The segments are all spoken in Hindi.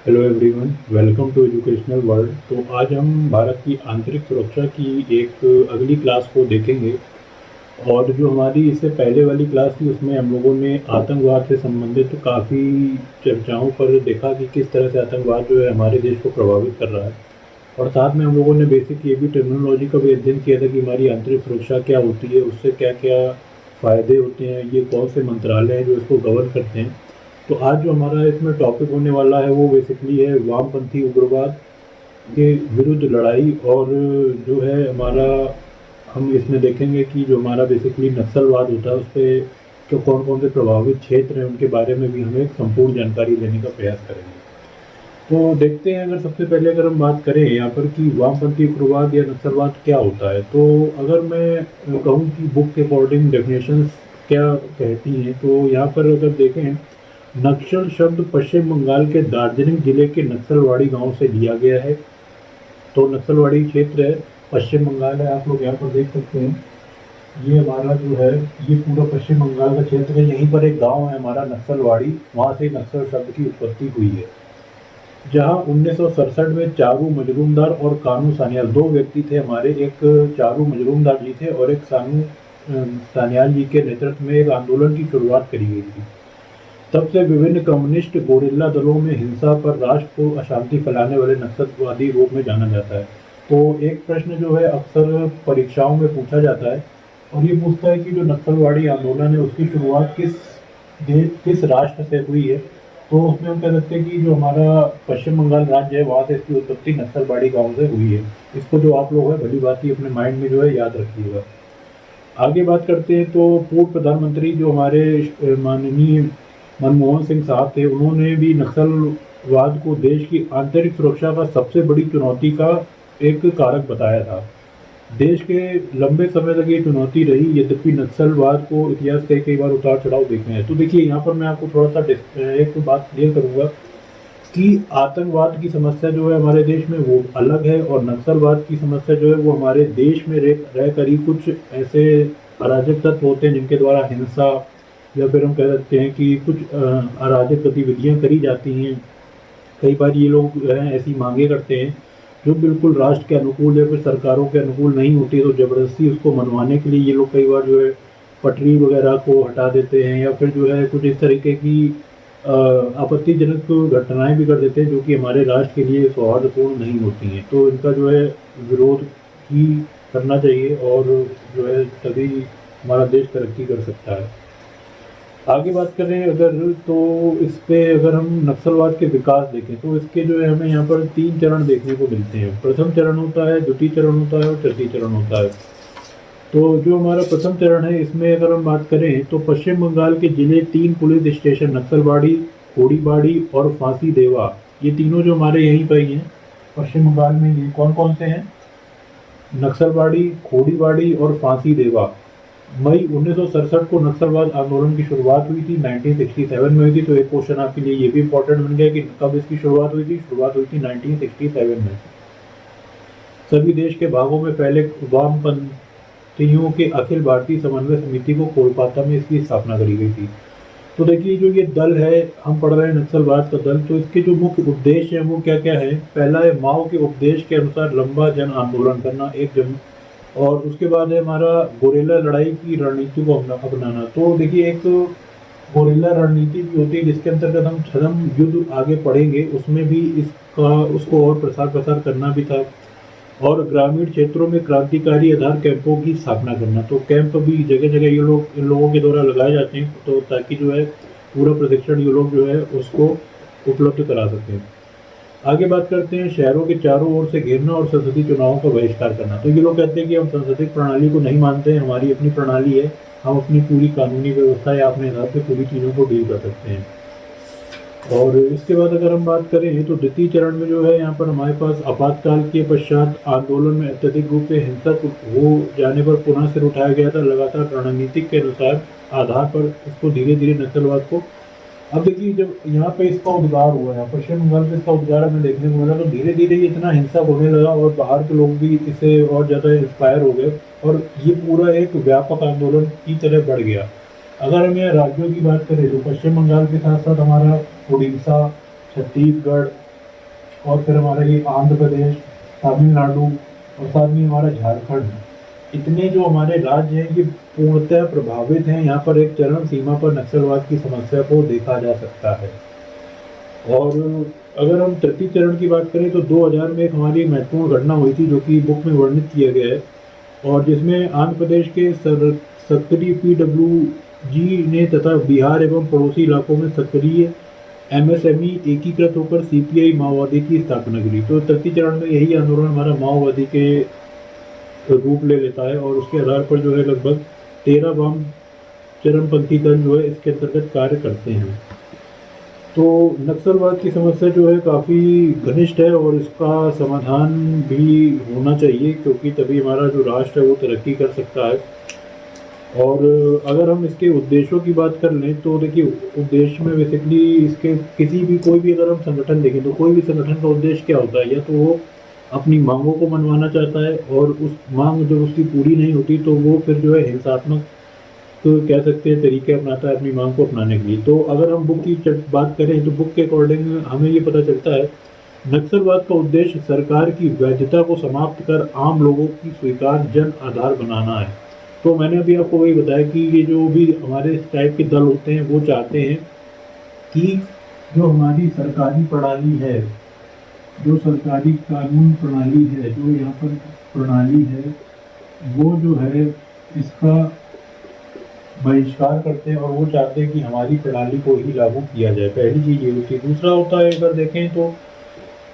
Hello everyone, welcome to educational world. तो आज हम भारत की आंतरिक सुरक्षा की एक अगली क्लास को देखेंगे। और जो हमारी इससे पहले वाली क्लास थी उसमें हम लोगों ने आतंकवाद से संबंधित काफ़ी चर्चाओं पर देखा कि किस तरह से आतंकवाद जो है हमारे देश को प्रभावित कर रहा है। और साथ में हम लोगों ने बेसिक ये भी टेक्नोलॉजी का भी अध्ययन किया था कि हमारी आंतरिक सुरक्षा क्या होती है, उससे क्या क्या फ़ायदे होते हैं, ये कौन से मंत्रालय हैं जो इसको गवर्न करते हैं। तो आज जो हमारा इसमें टॉपिक होने वाला है वो बेसिकली है वामपंथी उग्रवाद के विरुद्ध लड़ाई। और जो है हमारा, हम इसमें देखेंगे कि जो हमारा बेसिकली नक्सलवाद होता है उस पर जो कौन कौन से प्रभावित क्षेत्र हैं उनके बारे में भी हम एक संपूर्ण जानकारी देने का प्रयास करेंगे। तो देखते हैं, अगर सबसे पहले अगर हम बात करें यहाँ पर कि वामपंथी उग्रवाद या नक्सलवाद क्या होता है, तो अगर मैं कहूँ कि बुक के अकॉर्डिंग डेफिनेशंस क्या कहती हैं, तो यहाँ पर अगर देखें, नक्सल शब्द पश्चिम बंगाल के दार्जिलिंग जिले के नक्सलवाड़ी गांव से लिया गया है। तो नक्सलवाड़ी क्षेत्र है, पश्चिम बंगाल है, आप लोग यहाँ पर देख सकते हैं। ये हमारा जो है, ये पूरा पश्चिम बंगाल का क्षेत्र है। यहीं पर एक गांव है हमारा नक्सलवाड़ी, वहाँ से नक्सल शब्द की उत्पत्ति हुई है। जहां 1967 में चारू मजरूमदार और कानू सान्याल दो व्यक्ति थे हमारे, एक चारू मजरूमदार जी थे और एक सान्याल जी के नेतृत्व में एक आंदोलन की शुरुआत करी गई थी। तब से विभिन्न कम्युनिस्ट गोरिल्ला दलों में हिंसा पर राष्ट्र को अशांति फैलाने वाले नक्सलवादी रूप में जाना जाता है। तो एक प्रश्न जो है अक्सर परीक्षाओं में पूछा जाता है और ये पूछता है कि जो नक्सलवादी आंदोलन है उसकी शुरुआत किस राष्ट्र से हुई है। तो उसमें हम कह सकते हैं कि जो हमारा पश्चिम बंगाल राज्य है वहाँ से इसकी उत्पत्ति नक्सलवाड़ी गांव से हुई है। इसको जो आप लोग है भली बात ही अपने माइंड में जो है याद रखिएगा। आगे बात करते हैं तो पूर्व प्रधानमंत्री जो हमारे माननीय मनमोहन सिंह साहब थे, उन्होंने भी नक्सलवाद को देश की आंतरिक सुरक्षा का सबसे बड़ी चुनौती का एक कारक बताया था। देश के लंबे समय तक ये चुनौती रही, यद्यपि नक्सलवाद को इतिहास के कई बार उतार चढ़ाव देखे हैं। तो देखिए यहाँ पर मैं आपको थोड़ा सा एक बात क्लियर करूंगा कि आतंकवाद की समस्या जो है हमारे देश में वो अलग है, और नक्सलवाद की समस्या जो है वो हमारे देश में रह कर ही कुछ ऐसे अराजक तत्व होते हैं जिनके द्वारा हिंसा, या फिर हम कह सकते हैं कि कुछ अराजक गतिविधियां करी जाती हैं। कई बार ये लोग जो है ऐसी मांगे करते हैं जो बिल्कुल राष्ट्र के अनुकूल या फिर सरकारों के अनुकूल नहीं होती है, तो ज़बरदस्ती उसको मनवाने के लिए ये लोग कई बार जो है पटरी वगैरह को हटा देते हैं, या फिर जो है कुछ इस तरीके की आपत्तिजनक घटनाएं भी कर देते हैं जो कि हमारे राष्ट्र के लिए सौहार्दपूर्ण नहीं होती हैं। तो इनका जो है विरोध ही करना चाहिए, और जो है तभी हमारा देश तरक्की कर सकता है। आगे बात करें अगर, तो इस पे अगर हम नक्सलवाद के विकास देखें तो इसके जो है हमें यहाँ पर 3 चरण देखने को मिलते हैं। प्रथम चरण होता है, द्वितीय चरण होता है और तृतीय चरण होता है। तो जो हमारा प्रथम चरण है इसमें अगर हम बात करें तो पश्चिम बंगाल के जिले 3 पुलिस स्टेशन नक्सलवाड़ी, खोड़ीबाड़ी और फांसी देवा, ये तीनों जो हमारे यहीं पर ही हैं पश्चिम बंगाल में, ये कौन कौन से हैं? नक्सलवाड़ी, खोड़ीबाड़ी और फांसी देवा। मई 1967 को नक्सलवाद आंदोलन की शुरुआत हुई थी, 1967 में हुई थी। तो एक क्वेश्चन आपके लिए ये भी इंपॉर्टेंट बन गया कि कब इसकी शुरुआत हुई थी। शुरुआत हुई थी 1967 में। सभी देश के भागों में फैले वामपंथियों के अखिल भारतीय समन्वय समिति को कोलकाता में इसकी स्थापना करी गई थी। तो देखिए जो ये दल है, हम पढ़ रहे हैं नक्सलवाद का दल, तो इसके जो मुख्य उद्देश्य है वो क्या क्या है? पहला है माओ के उपदेश के अनुसार लंबा जन आंदोलन करना, एक जन, और उसके बाद है हमारा गोरेला लड़ाई की रणनीति को अपनाना। तो देखिए एक गोरेला रणनीति भी होती है जिसके अंतर्गत हम छद्म युद्ध आगे पढ़ेंगे, उसमें भी इसका उसको और प्रसार करना भी था। और ग्रामीण क्षेत्रों में क्रांतिकारी आधार कैंपों की स्थापना करना। तो कैंप भी जगह जगह ये लोग इन लोगों के द्वारा लगाए जाते हैं, तो ताकि जो है पूरा प्रशिक्षण ये लोग जो है उसको उपलब्ध करा सकें। आगे बात करते हैं शहरों के चारों ओर से घेरना और संसदीय चुनावों का बहिष्कार करना। तो ये लोग कहते हैं कि हम संसदीय प्रणाली को नहीं मानते हैं, हमारी अपनी प्रणाली है, हम अपनी पूरी कानूनी व्यवस्था या अपने हिसाब से पूरी चीज़ों को डील कर सकते हैं। और इसके बाद अगर हम बात करें तो द्वितीय चरण में जो है यहाँ पर हमारे पास आपातकाल के पश्चात आंदोलन में अत्यधिक रूप से हिंसक हो जाने पर पुनः सिर उठाया गया था। लगातार रणनीतिक के अनुसार आधार पर इसको धीरे धीरे नक्सलवाद को, अब देखिए जब यहाँ पे इसका उद्गार हुआ है, पश्चिम बंगाल में इसका उद्गार हमें देखने को मिला, तो धीरे धीरे ये इतना हिंसक होने लगा और बाहर के लोग भी इससे और ज़्यादा इंस्पायर हो गए, और ये पूरा एक व्यापक आंदोलन की तरह बढ़ गया। अगर हम यहाँ राज्यों की बात करें तो पश्चिम बंगाल के साथ साथ हमारा उड़ीसा, छत्तीसगढ़, और फिर हमारा ये आंध्र प्रदेश, तमिलनाडु और साथ में हमारा झारखंड, इतने जो हमारे राज्य हैं ये पूर्णतः प्रभावित हैं। यहाँ पर एक चरम सीमा पर नक्सलवाद की समस्या को देखा जा सकता है। और अगर हम तृतीय चरण की बात करें तो 2000 में एक हमारी महत्वपूर्ण घटना हुई थी जो कि बुक में वर्णित किया गया है, और जिसमें आंध्र प्रदेश के सक्रिय PWG ने तथा बिहार एवं पड़ोसी इलाकों में सक्रिय MSME एकीकृत होकर CPI माओवादी की स्थापना करी। तो तृतीय चरण में यही आंदोलन हमारा माओवादी के रूप ले लेता है, और उसके आधार पर जो है लगभग 13 वाम चरमपंथी दल जो है इसके अंतर्गत कार्य करते हैं। तो नक्सलवाद की समस्या जो है काफ़ी घनिष्ठ है, और इसका समाधान भी होना चाहिए, क्योंकि तभी हमारा जो राष्ट्र है वो तरक्की कर सकता है। और अगर हम इसके उद्देश्यों की बात कर लें तो देखिए, उद्देश्य में बेसिकली इसके किसी भी कोई भी अगर हम संगठन देखें तो कोई भी संगठन का उद्देश्य क्या होता है, या तो वो अपनी मांगों को मनवाना चाहता है, और उस मांग जब उसकी पूरी नहीं होती तो वो फिर जो है हिंसात्मक, तो कह सकते हैं, तरीके अपनाता है अपनी मांग को अपनाने के लिए। तो अगर हम बुक की बात करें तो बुक के अकॉर्डिंग हमें ये पता चलता है, नक्सलवाद का उद्देश्य सरकार की वैधता को समाप्त कर आम लोगों की स्वीकार जन आधार बनाना है। तो मैंने अभी आपको वही बताया कि ये जो भी हमारे इस टाइप के दल होते हैं वो चाहते हैं कि जो हमारी सरकारी प्रणाली है, जो सरकारी कानून प्रणाली है, जो यहाँ पर प्रणाली है, वो जो है इसका बहिष्कार करते हैं, और वो चाहते हैं कि हमारी प्रणाली को ही लागू किया जाए। पहली चीज़ ये होती है। दूसरा होता है, अगर देखें तो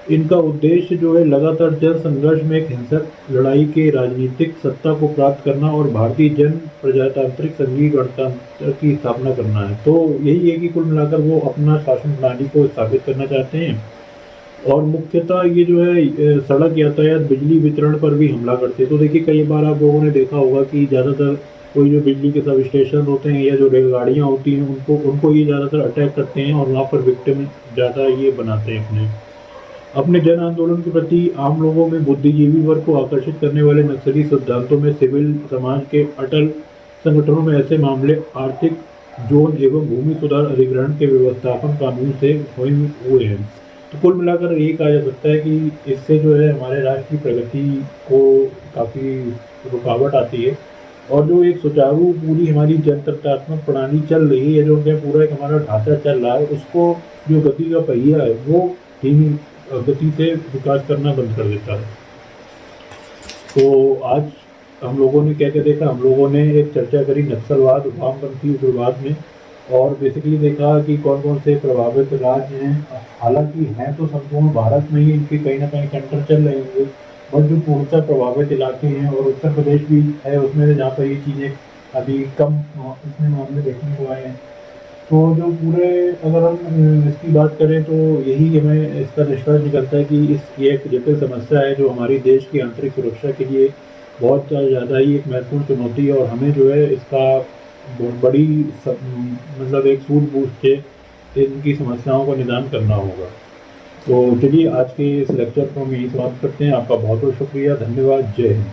इनका उद्देश्य जो है लगातार जन संघर्ष में एक हिंसक लड़ाई के राजनीतिक सत्ता को प्राप्त करना और भारतीय जन प्रजातांत्रिक संघीय गणतंत्र की स्थापना करना है। तो यही है कि कुल मिलाकर वो अपना शासन प्रणाली को स्थापित करना चाहते हैं, और मुख्यतः ये जो है सड़क यातायात, बिजली वितरण पर भी हमला करते हैं। तो देखिए, कई बार आप लोगों ने देखा होगा कि ज़्यादातर कोई जो बिजली के सब स्टेशन होते हैं या जो रेलगाड़ियाँ होती हैं उनको ये ज़्यादातर अटैक करते हैं, और वहाँ पर विक्टिम ज़्यादा ये बनाते हैं। अपने जन आंदोलन के प्रति आम लोगों में बुद्धिजीवी वर्ग को आकर्षित करने वाले नक्सली सिद्धांतों में सिविल समाज के अटल संगठनों में ऐसे मामले आर्थिक जोन एवं भूमि सुधार अधिग्रहण के व्यवस्थापन कानून से हुए हैं। तो कुल मिलाकर यही कहा जा सकता है कि इससे जो है हमारे राष्ट्र की प्रगति को काफ़ी रुकावट आती है, और जो एक सुचारू पूरी हमारी जनतंत्रात्मक प्रणाली चल रही है, जो पूरा एक हमारा ढांचा चल रहा है, उसको जो गति का पहिया है वो धीमी गति से विकास करना बंद कर देता है। तो आज हम लोगों ने क्या क्या देखा, हम लोगों ने एक चर्चा करी नक्सलवाद, वामपंथी उग्रवाद में, और बेसिकली देखा कि कौन कौन से प्रभावित राज्य हैं। हालांकि हैं तो संपूर्ण भारत में ही इनके कहीं ना कहीं सेंटर चल रहे होंगे, बट जो पूर्णतः प्रभावित इलाके हैं, और उत्तर प्रदेश भी है उसमें, जहाँ पर ये चीज़ें अभी कम इसमें मामले देखने को आए हैं। तो जो पूरे, अगर हम इसकी बात करें तो यही हमें इसका निष्कर्ष निकलता है कि ये एक जटिल समस्या है जो हमारी देश की आंतरिक सुरक्षा के लिए बहुत ज़्यादा ही एक महत्वपूर्ण चुनौती है, और हमें जो है इसका बहुत बड़ी मतलब एक सूझबूझ से इनकी समस्याओं का निदान करना होगा। तो चलिए, आज के इस लेक्चर को हम यही समाप्त करते हैं। आपका बहुत बहुत शुक्रिया, धन्यवाद, जय हिंद।